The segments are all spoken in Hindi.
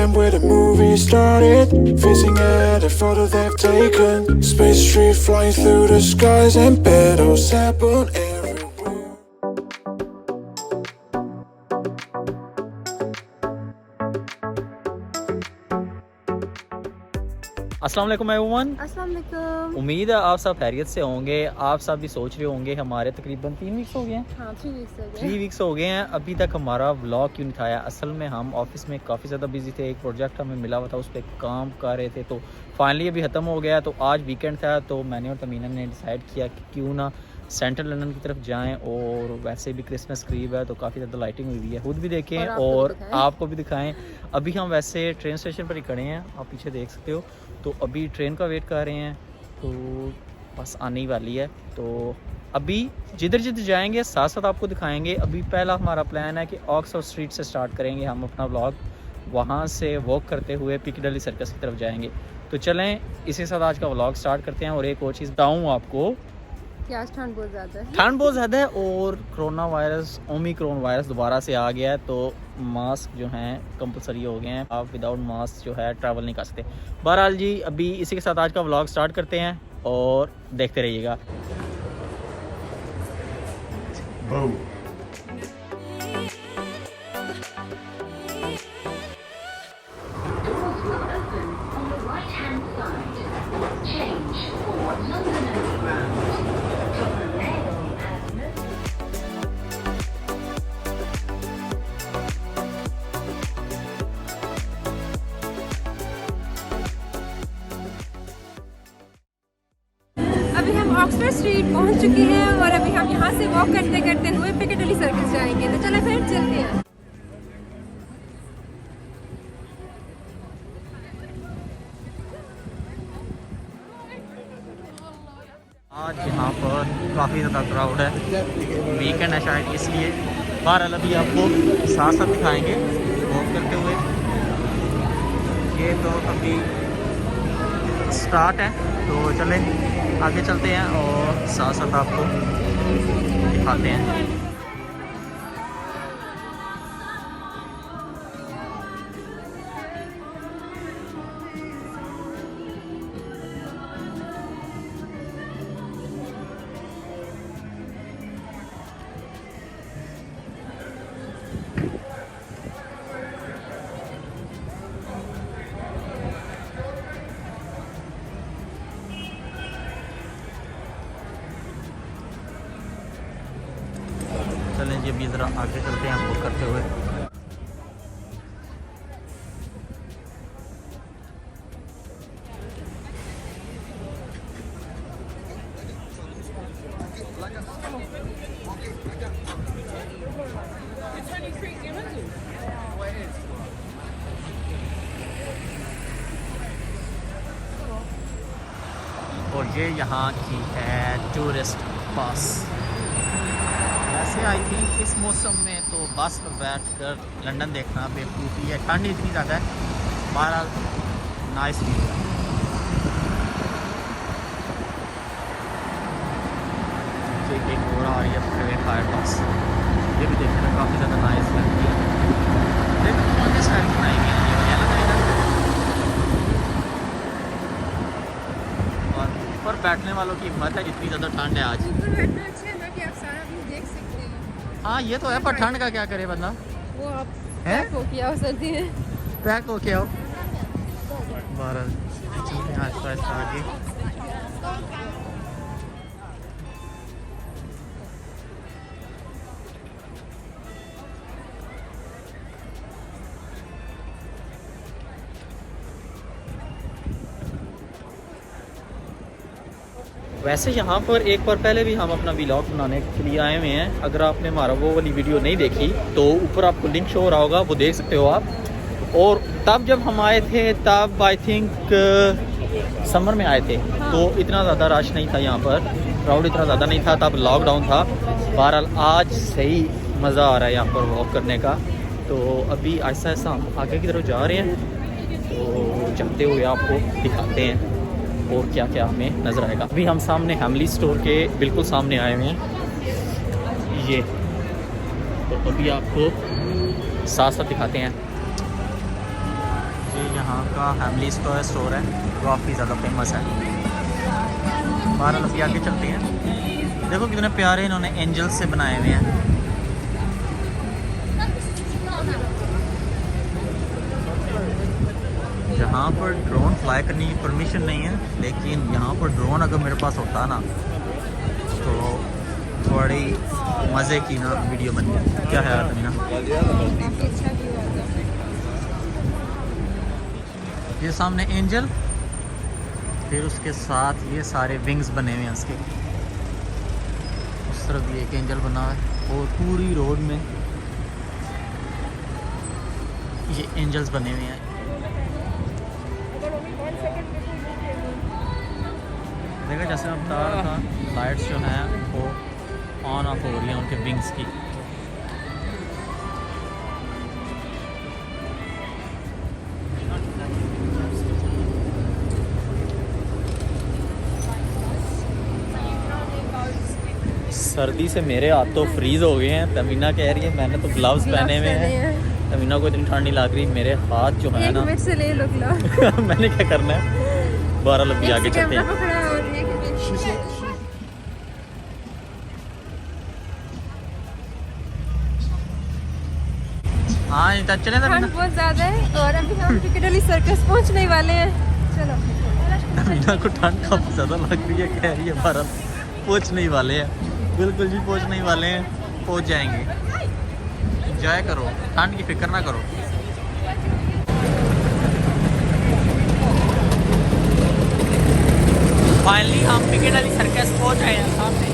Instagram where the movie started. Facing at a photo they've taken. Space tree flying through the skies and battles happen everywhere. अस्सलाम वालेकुम एवरीवन। अस्सलाम वालेकुम। उम्मीद है आप सब खैरियत से होंगे। आप सब भी सोच रहे होंगे हमारे तकरीबन 3 वीक्स हो गए हैं। हाँ 3 वीक्स हो गए। 3 वीक्स हो गए हैं, अभी तक हमारा व्लॉग क्यों नहीं था। असल में हम ऑफिस में काफ़ी ज़्यादा बिजी थे। एक प्रोजेक्ट हमें मिला हुआ था, उस पर काम कर रहे थे, तो फाइनली अभी ख़त्म हो गया। तो आज वीकेंड था, तो मैंने और तमीना ने डिसाइड किया कि क्यों ना सेंट्रल लंदन की तरफ जाएं। और वैसे भी क्रिसमस करीब है, तो काफ़ी ज़्यादा लाइटिंग हुई हुई है, खुद भी देखें और आपको भी दिखाएं। अभी हम वैसे ट्रेन स्टेशन पर ही खड़े हैं, आप पीछे देख सकते हो। तो अभी ट्रेन का वेट कर रहे हैं, तो बस आने ही वाली है। तो अभी जिधर जिधर जाएंगे साथ साथ आपको दिखाएंगे। अभी पहला हमारा प्लान है कि ऑक्सफोर्ड स्ट्रीट से स्टार्ट करेंगे हम अपना व्लॉग, वहाँ से वॉक करते हुए पिकडली सर्कस की तरफ जाएंगे। तो चलें, इसी साथ आज का व्लॉग स्टार्ट करते हैं। और एक और चीज़ बताऊँ आपको कि आज ठंड बहुत ज़्यादा है। ठंड बहुत ज़्यादा है और कोरोना वायरस, ओमिक्रॉन वायरस दोबारा से आ गया है, तो मास्क जो हैं कंपलसरी हो गए हैं। आप विदाउट मास्क जो है ट्रैवल नहीं कर सकते। बहरहाल जी, अभी इसी के साथ आज का व्लॉग स्टार्ट करते हैं और देखते रहिएगा। अभी हम ऑक्सफोर्ड स्ट्रीट पहुंच चुके हैं और अभी हम यहाँ से वॉक करते करते हुए पिकडली सर्कस जाएंगे। तो चलो फिर चलते हैं। आज यहाँ पर काफ़ी ज़्यादा क्राउड है, वीकेंड है शायद इसलिए। बहरहाल अभी आपको साथ साथ दिखाएंगे वॉक करते हुए। ये तो अभी स्टार्ट है, तो चलें आगे चलते हैं और साथ साथ आपको दिखाते हैं। चलें जी, अभी ज़रा आगे चलते हैं आपको करते हुए। और ये यहाँ की है टूरिस्ट बस। वैसे आई थिंक इस मौसम में तो बस पर बैठ कर लंदन देखना बेवकूफ़ी है, ठंड इतनी ज़्यादा है। बहरहाल नाइस व्यू है। एक और आ रही है प्राइवेट फायर बस, ये भी देखने में काफ़ी ज़्यादा नाइस लगती है। लेकिन कौन सी साइड बनाई गई है, ये लग रहा है। और ऊपर बैठने वालों की हिम्मत है, जितनी ज़्यादा ठंड है आज। हाँ ये तो है, पर ठंड का क्या करे बंदा। वो आप पैक हो क्या हो सकती है, पैक हो क्या हो। बहरहाल चलते हैं आहिस्ता आहिस्ता आगे। वैसे यहाँ पर एक बार पहले भी हम अपना व्लॉग बनाने के लिए आए हुए हैं। अगर आपने हमारा वो वाली वीडियो नहीं देखी तो ऊपर आपको लिंक शो हो रहा होगा, वो देख सकते हो आप। और तब जब हम आए थे तब आई थिंक समर में आए थे, तो इतना ज़्यादा रश नहीं था यहाँ पर, क्राउड इतना ज़्यादा नहीं था, तब लॉकडाउन था। बहरहाल आज सही मज़ा आ रहा है यहाँ पर वॉक करने का। तो अभी ऐसा ऐसा हम आगे की तरफ जा रहे हैं, तो चलते हुए आपको दिखाते हैं और क्या क्या हमें नज़र आएगा। अभी हम सामने हैमली स्टोर के बिल्कुल सामने आए हुए हैं ये, तो अभी आपको साथ साथ दिखाते हैं। यहाँ का फैमिली स्टोर है, काफ़ी ज़्यादा फेमस है। 12 अभी आगे चलते हैं। देखो कितने प्यारे इन्होंने एंजल्स से बनाए हुए हैं। यहाँ पर ड्रोन फ्लाई करने की परमिशन नहीं है, लेकिन यहाँ पर ड्रोन अगर मेरे पास होता ना तो बड़ी मज़े की ना वीडियो बनी। क्या है तमीना? ये सामने एंजल, फिर उसके साथ ये सारे विंग्स बने हुए हैं उसके। उस तरफ भी एक एंजल बना है और पूरी रोड में ये एंजल्स बने हुए हैं। देखा जैसे मैं बता रहा था, लाइट्स जो हैं वो ऑन ऑफ हो रही हैं उनके विंग्स की। सर्दी से मेरे हाथ तो फ्रीज़ हो गए हैं। तमीना कह रही है मैंने तो ग्लव्स पहने हुए हैं। तमीना को इतनी ठंड नहीं लग रही, मेरे हाथ जो है ना से ले लो मैंने क्या करना है, 12 लंबी आगे चलते हैं। हाँ चले ठंड बहुत ज़्यादा है और अभी हम पिकाडेली सर्कस पहुंचने वाले हैं। चलो। तमीना को ठंड काफ़ी ज़्यादा लग रही है, कह रही है 12 पहुँचने ही वाले हैं। बिल्कुल जी पहुँचने ही वाले हैं, पहुँच जाएंगे। एंजॉय करो, ठंड की फिक्र ना करो। फाइनली हम पिकाडेली सर्कस पहुँच गए हैं सामने।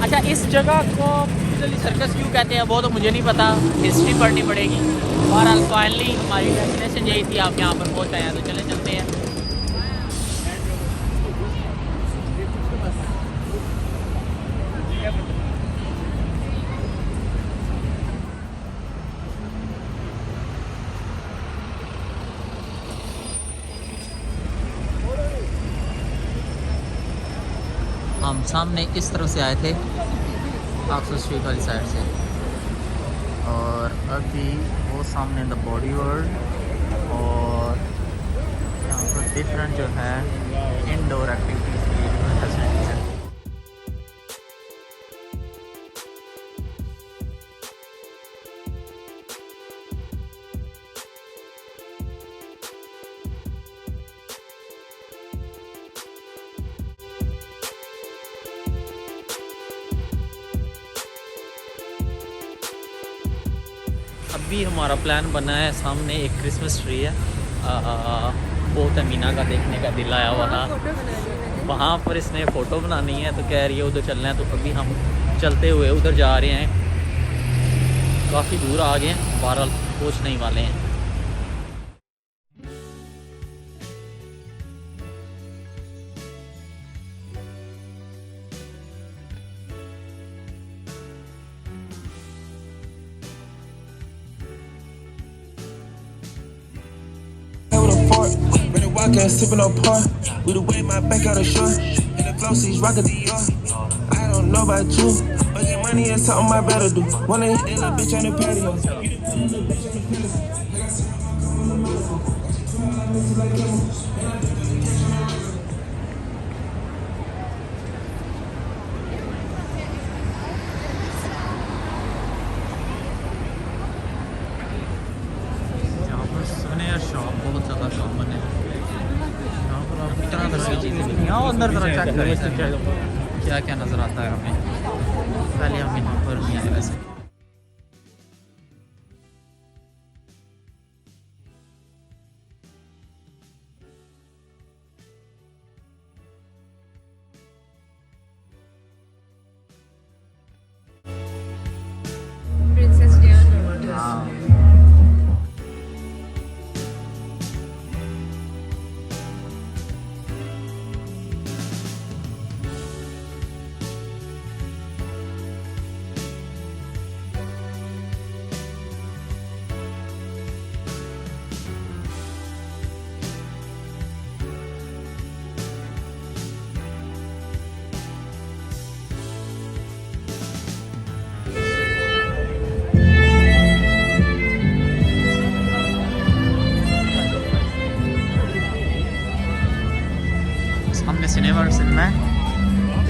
अच्छा, इस जगह को पिकाडेली सर्कस क्यों कहते हैं वो तो मुझे नहीं पता, हिस्ट्री पढ़नी पड़ेगी। बहरहाल फाइनली हमारी डेस्टिनेशन यही थी, आप यहाँ पर पहुँच गए हैं तो चले चलते हैं। हम सामने इस तरफ से आए थे, ऑक्सफोर्ड स्ट्रीट वाली साइड से, और अभी वो सामने द बॉडी वर्ल्ड और यहाँ पर डिफरेंट जो है इंडोर एक्टिविटीज़ की फैसिलिटीज़ है। अभी हमारा प्लान बना है, सामने एक क्रिसमस ट्री है, वो तमीना का देखने का दिल आया हुआ था, वहाँ पर इसने फ़ोटो बनानी है तो कह रही है उधर चलना है। तो अभी हम चलते हुए उधर जा रहे हैं, काफ़ी दूर आ गए हैं, 12 पहुँचने ही वाले हैं। Vodka, sipping on par. With the way my back out of shore. And the glossies rockin' Dior. I don't know about you, but get money is something I better do. Wanna hit that little bitch on the patio. यहाँ पर सोने शॉप बहुत ज़्यादा कॉमन है। यहाँ पर आप तरह तरह की चीज़ें मिलती हैं। आओ अंदर तरह चेक करें क्या क्या नज़र आता है हमें। पहले हम यहाँ पर नहीं आए वैसे। Princess Diana. हाँ, सिनेमा में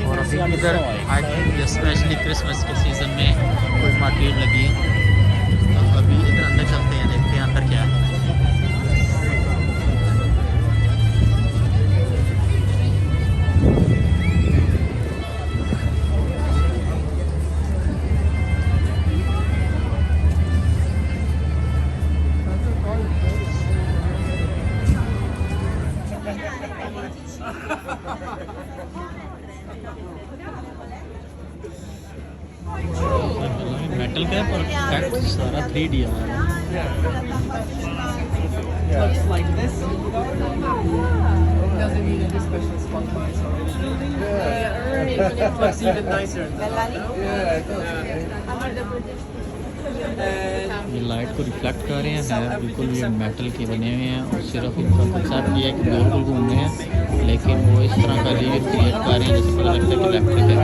और अभी इधर आई थिंक स्पेशली क्रिसमस के सीज़न में कोई मार्केट लगी है। तो अभी इधर अंदर चलते हैं, देखते हैं अंदर क्या है। मेटल का है पर सारा 3D आ रहा है। Looks like this. Doesn't need any special spotlights or anything. Yeah. Looks even nicer. ये लाइट को रिफ्लेक्ट कर रहे हैं, बिल्कुल ये मेटल के बने हुए हैं और सिर्फ इनका कंसेप्ट ये है कि गोल गोल घूम रहे हैं, लेकिन वो इस तरह का रियल क्रिएट कर रहे हैं जैसे पता लगता है कि इलेक्ट्रिक है।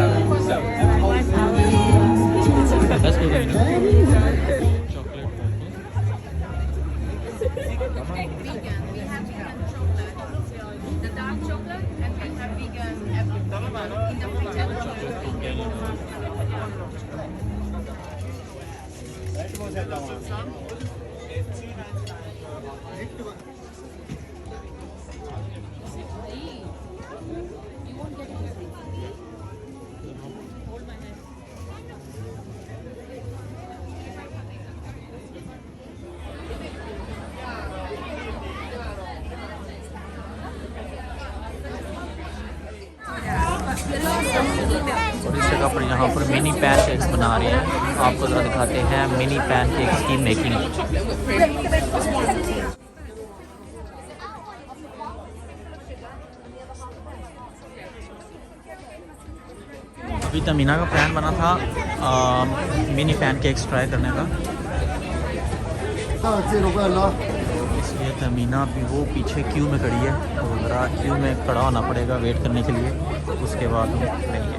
और इस जगह पर यहाँ पर मिनी पैनकेक्स बना रहे हैं। आपको ज़रा दिखाते हैं मिनी पैनकेक्स की मेकिंग। अभी तमीना का प्लान बना था मिनी पैनकेक्स ट्राई करने का, इसलिए तमीना भी वो पीछे क्यू में खड़ी है और ज़रा क्यू में खड़ा होना पड़ेगा वेट करने के लिए, उसके बाद हम लेंगे।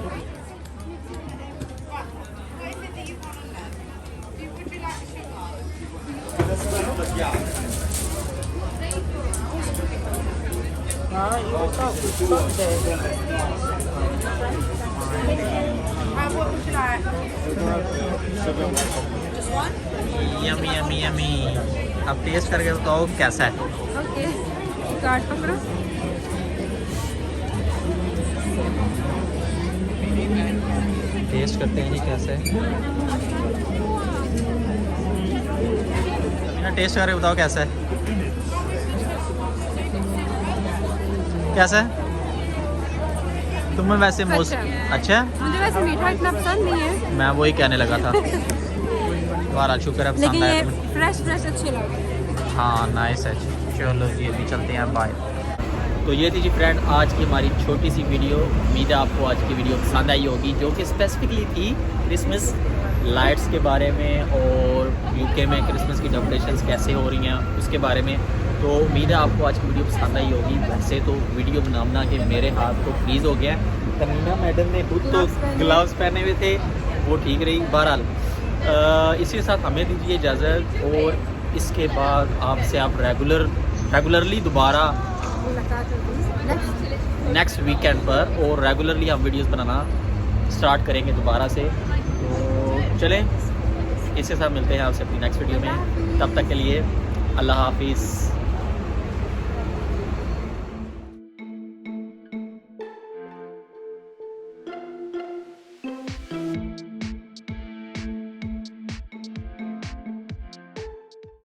Yummy yummy yummy. अब टेस्ट करके बताओ कैसा है। ओके, कार्ड पकड़ो। टेस्ट करते हैं जी कैसा है। टेस्ट करके बताओ कैसा है, कैसा है। तुम्हें वैसे मोस्ट अच्छा, मुझे वैसे मीठा इतना पसंद नहीं है। मैं वही कहने लगा था। बहरहाल शुक्र है लेकिन पसंद आया ये तुम्हें। फ्रेश फ्रेश अच्छे लग रहे हैं। हाँ नाइस है। चलो जी अभी चलते हैं, बाय। तो ये थी जी फ्रेंड आज की हमारी छोटी सी वीडियो। उम्मीद है आपको आज की वीडियो पसंद आई होगी, जो कि स्पेसिफिकली थी क्रिसमस लाइट्स के बारे में और यूके में क्रिसमस की डेकोरेशंस कैसे हो रही हैं उसके बारे में। तो उम्मीद है आपको आज की वीडियो पसंद आई होगी। वैसे तो वीडियो बना के मेरे हाथ तो फ्रीज़ हो गया। तमीना मैडम ने खुद तो ग्लव्स पहने हुए थे, वो ठीक रही। बहरहाल इसी के साथ हमें दीजिए इजाज़त, और इसके बाद आपसे आप रेगुलरली दोबारा नेक्स्ट वीकेंड पर और रेगुलरली हम वीडियोस बनाना स्टार्ट करेंगे दोबारा से। तो चलें इसके साथ मिलते हैं आपसे अपनी नेक्स्ट वीडियो में। तब तक के लिए अल्लाह हाफिज़।